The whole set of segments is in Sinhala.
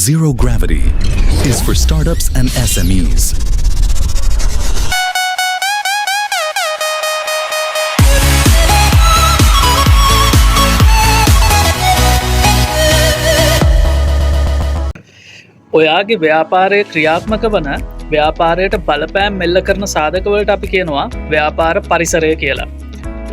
Zero Gravity is for startups and SMEs. ඔයාගේ ව්‍යාපාරයේ ක්‍රියාත්මක වන ව්‍යාපාරයට බලපෑම් මෙල්ල කරන සාධකවලට අපි කියනවා ව්‍යාපාර පරිසරය කියලා.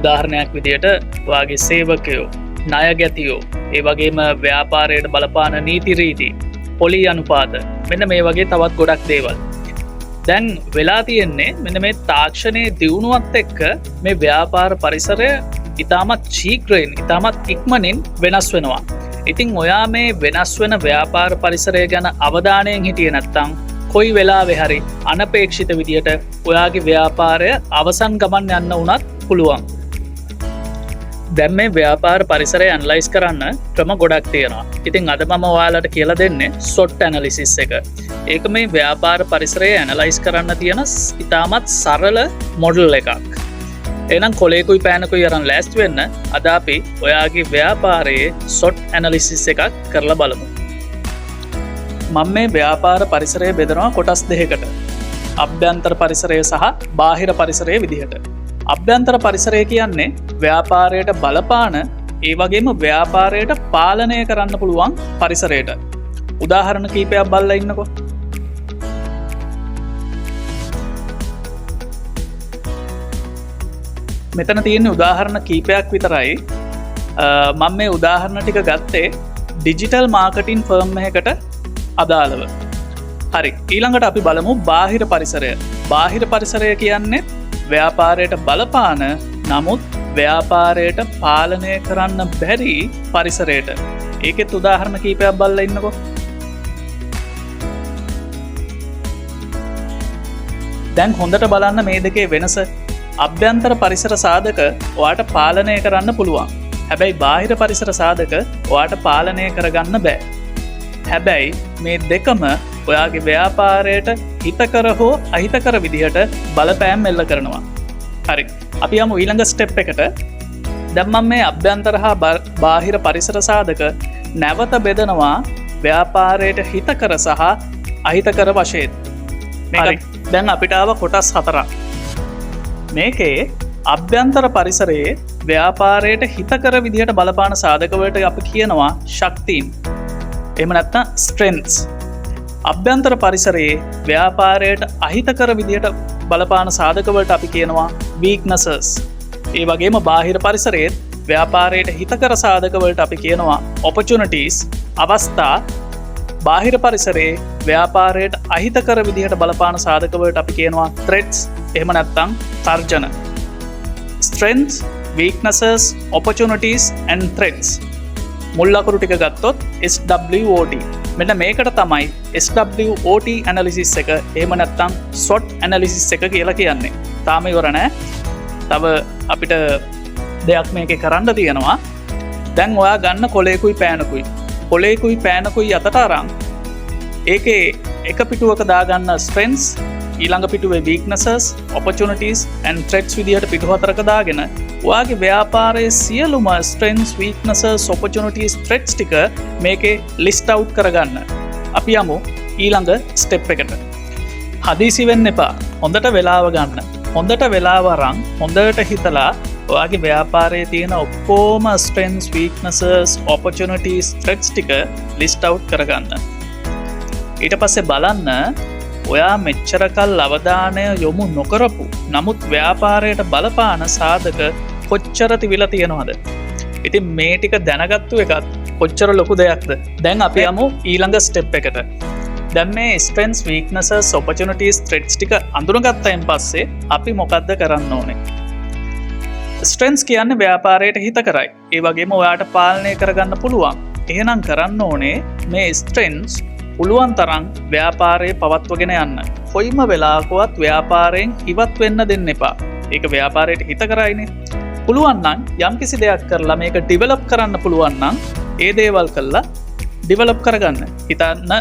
උදාහරණයක් විදියට ඔයාගේ සේවකයෝ, ණයගැතියෝ, ඒ වගේම ව්‍යාපාරයට බලපාන නීති රීති, පොලි අනුපාත, මෙන්න මේ වගේ තවත් ගොඩක් දේවල්. දැන් වෙලා තියෙන්නේ මෙන්න මේ තාක්ෂණයේ දියුණුවත් එක්ක මේ ව්‍යාපාර පරිසරය ඉතාමත් ශීඝ්‍රයෙන්, ඉතාමත් ඉක්මනින් වෙනස් වෙනවා. ඉතිං ඔයා මේ වෙනස් වෙන ව්‍යාපාර පරිසරය ගැන අවධානයෙන් හිටිය නැත්තං කොයි වෙලාවෙ හරි අනපේක්ෂිත විදියට ඔයාගේ ව්‍යාපාරය අවසන් ගමන් යන්න වනත් පුළුවන්. දැම් මේ ව්‍යාපාර පරිසරය ඇන්ලයිස් කරන්න ක්‍රම ගොඩක් තියෙනවා. ඉතිං අද මම ඔයාලට කියල දෙන්නේ සොට් ඇනලිසිස් එක. ඒක මේ ව්‍යාපාර පරිසරය ඇනලයිස් කරන්න තියෙන ඉතාමත් සරල මොඩල් එකක්. එනම් කොලේකුයි පෑනකුයි අරන් ලෑස්ති වෙන්න අද අපි ඔයාගේ ව්‍යාපාරයේ සොට් ඇනලිසිස් එකක් කරලා බලමු. මම මේ ව්‍යාපාර පරිසරය බෙදනවා කොටස් දෙකකට. අභ්‍යන්තර පරිසරය සහ බාහිර පරිසරය විදිහට. අභ්‍යන්තර පරිසරය කියන්නේ ව්‍යාපාරයට බලපාන, ඒ වගේම ව්‍යාපාරයට පාලනය කරන්න පුළුවන් පරිසරයට. උදාහරණ කීපයක් බලලා ඉන්නකෝ. මෙතන තියෙන්නේ උදාහරණ කීපයක් විතරයි. මම මේ උදාහරණ ටික ගත්තේ ඩිජිටල් මාර්කටින් ෆර්ම් එකකට අදාළව. හරි, ඊළඟට අපි බලමු බාහිර පරිසරය. බාහිර පරිසරය කියන්නේ ව්‍යාපාරයට බලපාන, නමුත් ව්‍යාපාරයට පාලනය කරන්න බැරි පරිසරයට. ඒකෙත් උදාහරණ කීපයක් බලලා ඉන්නකෝ. දැන් හොඳට බලන්න මේ දෙකේ වෙනස. අභ්‍යන්තර පරිසර සාධක ඔයාට පාලනය කරන්න පුළුවන්. හැබැයි බාහිර පරිසර සාධක ඔයාට පාලනය කරගන්න බෑ. හැබැයි මේ දෙකම ඔයාගේ ව්‍යාපාරයට හිතකර හෝ අහිතකර විදිහට බලපෑම් එල්ල කරනවා. හරි, අපි යමු ඊළඟ ස්ටෙප් එකට. දැන් මම මේ අභ්‍යන්තර හා බාහිර පරිසර සාධක නැවත බෙදනවා ව්‍යාපාරයට හිතකර සහ අහිතකර වශයෙන්. දැන් අපිට ආව කොටස් 4ක්. මේකේ අභ්‍යන්තර පරිසරයේ ව්‍යාපාරයට හිතකර විදිහට බලපාන සාධකවලට අපි කියනවා ශක්තින්. එහෙම නැත්නම් ස්ට්‍රෙන්ත්ස්. අභ්‍යන්තර පරිසරයේ ව්‍යාපාරයට අහිතකර විදිහට බලපාන සාධකවලට අපි කියනවා weaknesses. ඒ වගේම බාහිර පරිසරයේ ව්‍යාපාරයට හිතකර සාධකවලට අපි කියනවා opportunities, අවස්ථා. බාහිර පරිසරයේ ව්‍යාපාරයට අහිතකර විදිහට බලපාන සාධකවලට අපි කියනවා threats. එහෙම නැත්තං තර්ජන. Strengths, weaknesses, opportunities and threats. මුල් අකුරු ටික ගත්තොත් SWOT. මෙන්න මේකට තමයි SWOT ඇනලිසිස් එක, එහෙම නැත්තං SWOT ඇනලිසිස් එක කියලා කියන්නේ. තාම ඉවර නෑ. තව අපිට දෙයක් මේකේ කරන්න තියෙනවා. දැන් ඔයා ගන්න කොලේකුයි පෑනකුයි. කොලේකුයි පෑනකුයි අතට අරන් ඒකේ එක පිටුවක දාගන්න strengths, ඊළඟ පිටුවේ weaknesses, opportunities and threats විදිහට පිටු 4ක දාගෙන ඔයාගේ ව්‍යාපාරයේ සියලුම strengths, weaknesses, opportunities, threats ටික මේකේ list out කරගන්න. අපි යමු ඊළඟ ස්ටෙප් එකට. හදිසි වෙන්න එපා. හොඳට වෙලාව ගන්න. හොඳට වෙලාව අරන් හොඳට හිතලා ඔයාගේ ව්‍යාපාරයේ තියෙන ඔක්කොම strengths, weaknesses, opportunities, threats ටික list out කරගන්න. ඊට පස්සේ බලන්න ඔයා මෙච්චර කල් අවධානය යොමු නොකරපු, නමුත් ව්‍යාපාරයට බලපාන සාධක කොච්චර තිබිලා තියෙනවද? ඉතින් මේ ටික දැනගත්තු එකත් කොච්චර ලොකු දෙයක්ද? දැන් අපි යමු ඊළඟ ස්ටෙප් එකට. දැන් මේ strengths, weaknesses, opportunities, threats ටික අඳුනගත්තයින් පස්සේ අපි මොකද්ද කරන්න ඕනේ? ස්ට්‍රෙන්ත්ස් කියන්නේ ව්‍යාපාරයට හිත කරයි. ඒ වගේම ඔයාට පාලනය කරගන්න පුළුවන්. එහෙනම් කරන්න ඕනේ මේ ස්ට්‍රෙන්ත්ස් පුළුවන් තරම් ව්‍යාපාරයේ පවත්වගෙන යන්න. කොයිම වෙලාවකවත් ව්‍යාපාරයෙන් ඉවත් වෙන්න දෙන්න එපා. ඒක ව්යාපාරයට හිත කරයිනේ. පුළුවන් නම් යම්කිසි දෙයක් කරලා මේක ඩිවෙලොප් කරන්න පුළුවන් නම් ඒ දේවල් කරලා ඩිවෙලොප් කරගන්න. හිතන්න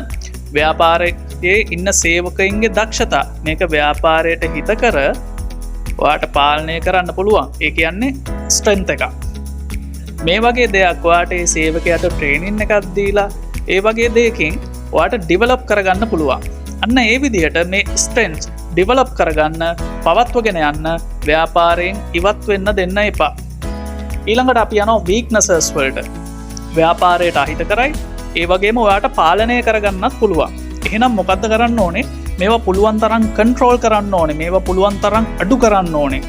ව්යාපාරයේ ඉන්න සේවකයින්ගේ දක්ෂතා මේක ව්‍යාපාරයට හිත කර ඔයාට පාලනය කරන්න පුළුවන්. ඒ කියන්නේ ස්ට්‍රෙන්ත් එකක්. මේ වගේ දෙයක් ඔයාට ඒ සේවකයාට ට්‍රේනින් එකක් දීලා ඒ වගේ දෙයකින් ඔයාට ඩිවලොප් කරගන්න පුළුවන්. අන්න ඒ විදිහට මේ ස්ට්‍රෙන්ත්ස් ඩිවලොප් කරගන්න පවත්වගෙන යන්න ව්‍යාපාරයෙන් ඉවත් වෙන්න දෙන්න එපා. ඊළඟට අපි යනවා වීක්නසස් වලට. ව්‍යාපාරයට අහිත කරයි ඒ වගේම ඔයාට පාලනය කරගන්නත් පුළුවන්. එහෙනම් මොකද්ද කරන්න ඕනේ? මේවා පුළුවන් තරම් කන්ට්‍රෝල් කරන්න ඕනේ. මේවා පුළුවන් තරම් අඩු කරන්න ඕනේ.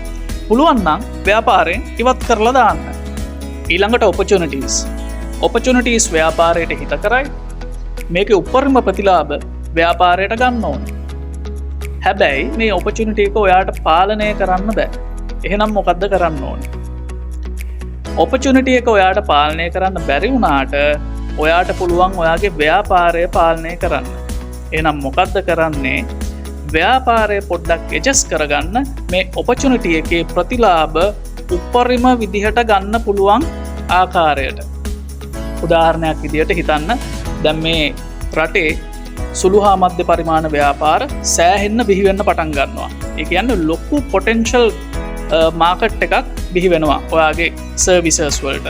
පුළුවන් නම් ව්‍යාපාරයෙන් ඉවත් කරලා දාන්න. ඊළඟට ඔපචුනිටීස් ව්‍යාපාරයට හිත කරයි මේකේ උපරිම ප්‍රතිලාභ ව්‍යාපාරයට ගන්න ඕනේ. හැබැයි මේ ඔපචුනිටි එක ඔයාට පාලනය කරන්න බෑ. එහෙනම් මොකද්ද කරන්න ඕනේ? ඔපචුනිටි එක ඔයාට පාලනය කරන්න බැරි වුණාට ඔයාට පුළුවන් ඔයාගේ ව්‍යාපාරය පාලනය කරන්න. එහෙනම් මොකද්ද කරන්නේ? ව්‍යාපාරය පොඩ්ඩක් එජස් කරගන්න මේ ඔපචුනිටි එකේ ප්‍රතිලාභ උපරිම විදිහට ගන්න පුළුවන් ආකාරයට. උදාහරණයක් විදිහට හිතන්න දැන් මේ රටේ සුළු හා මධ්‍ය පරිමාණ ව්‍යාපාර සෑහෙන්න බිහිවෙන්න පටන් ගන්නවා. ඒ කියන්නේ ලොකු පොටෙන්ෂල් මාකට් එකක් බිහි වෙනවා ඔයාගේ සර්විසස් වලට.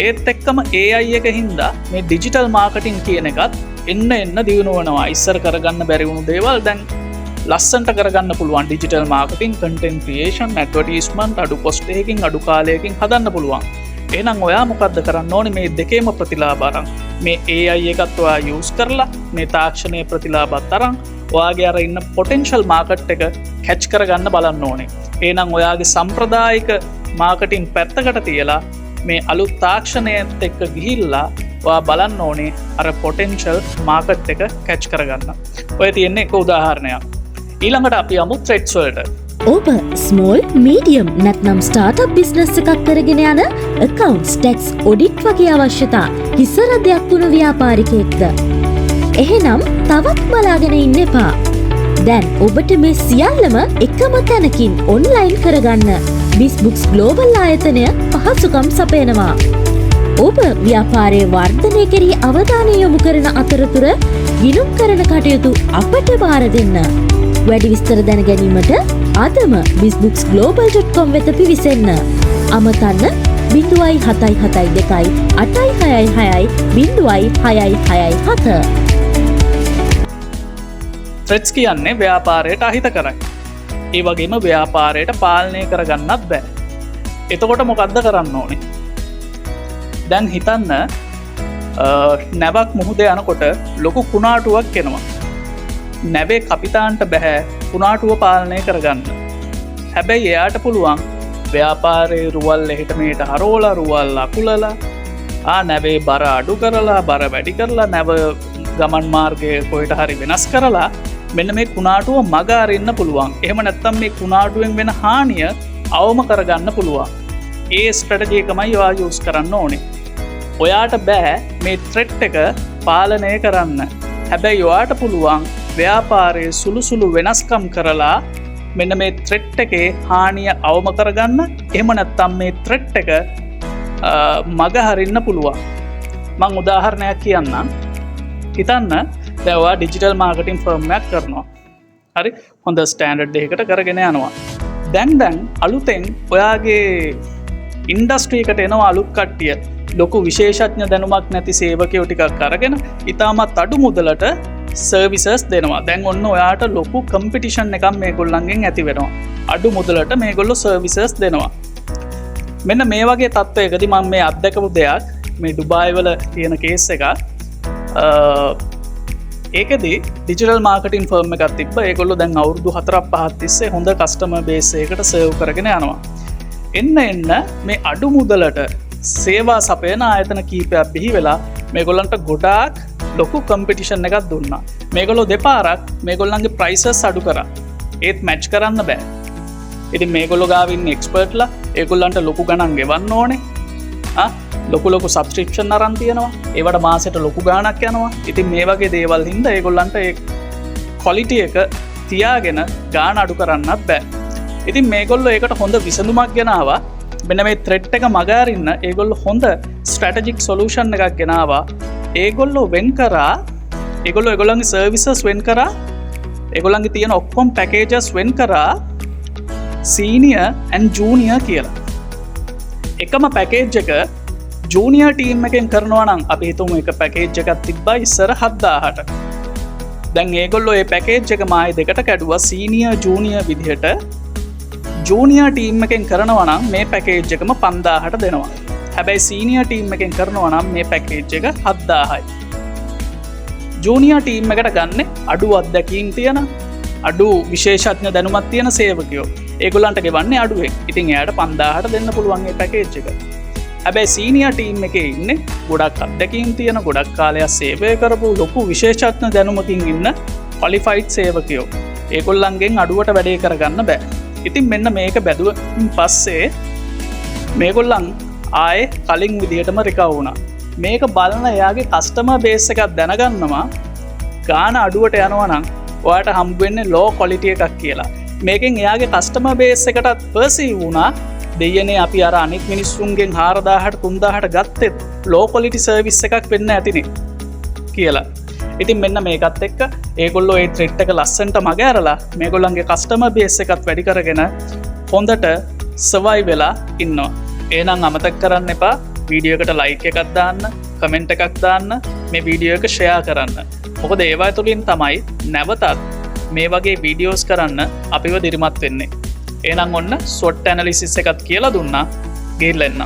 ඒත් එක්කම AI එක හින්දා මේ ඩිජිටල් මාකටිං කියන එකත් එන්න දියුණු වෙනවා. ඉස්සර කරගන්න බැරි වුණු දේවල් දැන් ලස්සන්ට කරගන්න පුළුවන්. Digital marketing, content creation, advertisement අඩු කොස්ට් එකකින් අඩු කාලයකින් හදන්න පුළුවන්. එහෙනම් ඔයා මොකද්ද කරන්න ඕනේ? මේ දෙකේම ප්‍රතිලාභ අරන් මේ AI එකත් ඔයා යූස් කරලා මේ තාක්ෂණයේ ප්‍රතිලාභත් අරන් ඔයාගේ අර ඉන්න පොටෙන්ෂල් මාකට් එක කැච් කරගන්න බලන්න ඕනේ. එහෙනම් ඔයාගේ සම්ප්‍රදායික මාකටිං පැත්තකට තියලා මේ අලුත් තාක්ෂණයත් එක්ක ගිහිල්ලා ඔයා බලන්න ඕනේ අර පොටෙන්ෂල් මාකට් එක කැච් කරගන්න. ඔය තියෙන්නේ එක උදාහරණයක්. ඊළඟට අපි යමු ට්‍රෙඩ්ස් වලට. ඔබ ස්මෝල් මීඩියම් නැත්නම් ස්ටාර්ට්අප් බිස්නස් එකක් කරගෙන යන accounts tax audit වගේ අවශ්‍යතා හිසරදයක් වුණු ව්‍යාපාරිකයෙක්ද? එහෙනම් තවත් බලාගෙන ඉන්න එපා. දැන් ඔබට මේ සියල්ලම එකම තැනකින් ඔන්ලයින් කරගන්න BizBooks Global ආයතනය පහසුකම් සපයනවා. ඔබ ව්‍යාපාරයේ වර්ධනය කෙරෙහි අවධානය යොමු කරන අතරතුර ගිණුම් කරන කටයුතු අපට බාර දෙන්න. වැඩි විස්තර දැන ගැනීමට අදම bizbooksglobal.com වෙත පිවිසෙන්න. අමතන්න 0772 866 0667. ට්‍රෙඩ්ස් කියන්නේ ව්‍යාපාරයට අහිත කරයි. ඒ වගේම ව්‍යාපාරයට පාලනය කරගන්නත් බෑ. එතකොට මොකද්ද කරන්න ඕනේ? දැන් හිතන්න නැවක් මුහුදේ යනකොට ලොකු කුණාටුවක් එනවා. නැවේ කපිතාන්ට බැහැ කුණාටුව පාලනය කරගන්න. හැබැයි එයාට පුළුවන් ව්‍යාපාරයේ රුවල් එහෙට මෙහෙට හරෝලා රුවල් අකුලලා නැවේ බර අඩු කරලා බර වැඩි කරලා නැව ගමන් මාර්ගය කොහෙට හරි වෙනස් කරලා මෙන්න මේ කුණාටුව මග අරින්න පුළුවන්. එහෙම නැත්නම් මේ කුණාටුවෙන් වෙන හානිය අවම කරගන්න පුළුවන්. ඒ ස්ට්‍රැටජි එකමයි ඔයා යූස් කරන්න ඕනේ. ඔයාට බෑ මේ ත්‍රෙට් එක පාලනය කරන්න. හැබැයි ඔයාට පුළුවන් ව්‍යාපාරයේ සුළු වෙනස්කම් කරලා මෙන්න මේ ත්‍රෙට් එකේ හානිය අවම කරගන්න. එහෙම නැත්නම් මේ ත්‍රෙට් එක මග හරින්න පුළුවන්. මං උදාහරණයක් කියන්නම්. හිතන්න දැන් ඔයා ඩිජිටල් මාකටිං ෆර්ම් එකක් කරනවා. හරි හොඳ ස්ටෑන්ඩඩ් එකකට කරගෙන යනවා. දැන් අලුතෙන් ඔයාගේ ඉන්ඩස්ට්‍රී එකට එනවා අලුත් කට්ටිය. ලොකු විශේෂඥ දැනුමක් නැති සේවකයෝ ටිකක් අරගෙන ඉතාමත් අඩු මුදලට සර්විසස් දෙනවා. දැන් ඔන්න ඔයාට ලොකු කම්පිටිෂන් එකක් මේගොල්ලන්ගෙන් ඇති වෙනවා. අඩු මුදලට මේගොල්ලෝ සර්විසස් දෙනවා. මෙන්න මේ වගේ තත්ත්වයකදී මම මේ අත්දැකපු දෙයක් මේ ඩුබායි වල තියෙන කේස් එකක්. ඒකදී ඩිජිටල් මාකටිං ෆර්ම් එකක් තිබ්බ. ඒගොල්ලෝ දැන් අවුරුදු 4-5ක් තිස්සේ හොඳ කස්ටමර් බේස් එකකට සර්ව් කරගෙන යනවා. එන්න මේ අඩු මුදලට සේවා සපයන ආයතන කීපයක් බිහි වෙලා මේගොල්ලන්ට ගොඩාක් ලොකු කම්පිටිෂන් එකක් දුන්නා. මේගොල්ලෝ දෙපාරක් මේගොල්ලන්ගේ ප්‍රයිසස් අඩු කරා. ඒත් මැච් කරන්න බෑ. ඉතින් මේගොල්ලෝ ගාව ඉන්න එක්ස්පර්ට්ලා ඒගොල්ලන්ට ලොකු ගණන් ගෙවන්න ඕනේ. ලොකු සබ්ස්ක්‍රිප්ෂන් අරන් තියෙනවා. ඒවට මාසෙට ලොකු ගාණක් යනවා. ඉතින් මේ වගේ දේවල් හින්දා ඒගොල්ලන්ට ඒ ක්වොලිටි එක තියාගෙන ගාණ අඩු කරන්නත් බෑ. ඉතින් මේගොල්ලෝ ඒකට හොඳ විසඳුමක් ගෙනාවා. මෙන්න මේ ත්‍රෙඩ් එක මග අරින්න ඒගොල්ලෝ හොඳ ස්ට්‍රැටජික් සොලියුෂන් එකක් ගෙනාවා. ඒගොල්ලෝ ඒගොල්ලන්ගේ සර්විසස් වෙන් කරා. ඒගොල්ලන්ගේ තියෙන ඔක්කොම පැකේජස් වෙන් කරා සීනියර් ඇන්ඩ් ජූනියර් කියලා. එකම පැකේජ් එක ජූනිය ටීම් එකෙන් කරනවා නම් අපි හිතමු එක පැකේජ් එකක් තිබ්බා ඉස්සර 7000ට. දැන් ඒගොල්ලෝ ඒ පැකේජ් එක මායි දෙකට කැඩුවා සීනියර් ජූනියර් විදිහට. ජූනියර් ටීම් එකෙන් කරනවා නම් මේ පැකේජ් එකම 5000ට දෙනවා. හැබැයි සීනියර් ටීම් එකෙන් කරනවා නම් මේ පැකේජ් එක 7000යි. ජූනියර් ටීම් එකට ගන්න අඩු අත්දැකීම් තියෙන අඩු විශේෂඥ දැනුමක් තියෙන සේවකයෝ. ඒගොල්ලන්ට ගෙවන්නේ අඩුවෙන්. ඉතින් එයාට 5000ට දෙන්න පුළුවන් මේ පැකේජ් එක. හැබැයි සීනියර් ටීම් එකේ ඉන්නේ ගොඩක් අත්දැකීම් තියෙන ගොඩක් කාලයක් සේවය කරපු ලොකු විශේෂඥ දැනුමකින් ඉන්න ක්වොලිෆයිඩ් සේවකයෝ. ඒගොල්ලන්ගෙන් අඩුවට වැඩේ කරගන්න බෑ. ඉතින් මෙන්න මේක බැදුවින් පස්සේ මේගොල්ලන් ආයේ කලින් විදිහටම රිකවර් වුණා. මේක බලන එයාගේ කස්ටමර් බේස් එකක් දැනගන්නවා ගාන අඩුවට යනවා නම් ඔයාට හම්බ වෙන්නේ ලෝ ක්වොලිටි එකක් කියලා. මේකෙන් එයාගේ කස්ටමර් බේස් එකටත් පර්සීව් වුණා දෙයනේ අපි අර අනිත් මිනිස්සුන්ගෙන් 4000ට 3000ට ගත්තෙත් ලෝ ක්වොලිටි සර්විස් එකක් වෙන්න ඇතිනේ කියලා. ඉතින් මෙන්න මේකත් එක්ක ඒගොල්ලෝ ඒ ත්‍රෙට් එක ලස්සනට මග ඇරලා මේගොල්ලන්ගේ කස්ටමර් බේස් එකත් වැඩි කරගෙන හොඳට සර්වයිව් වෙලා ඉන්නවා. එහෙනම් අමතක කරන්න එපා වීඩියෝ එකට ලයික් එකක් දාන්න, කමෙන්ට් එකක් දාන්න, මේ වීඩියෝ එක ෂෙයා කරන්න. මොකද ඒවා තුලින් තමයි නැවතත් මේ වගේ වීඩියෝස් කරන්න අපිව දිරිමත් වෙන්නේ. එහෙනම් ඔන්න SWOT ඇනලිසිස් එකත් කියලා දුන්නා. ගිහිල්ලා එන්න.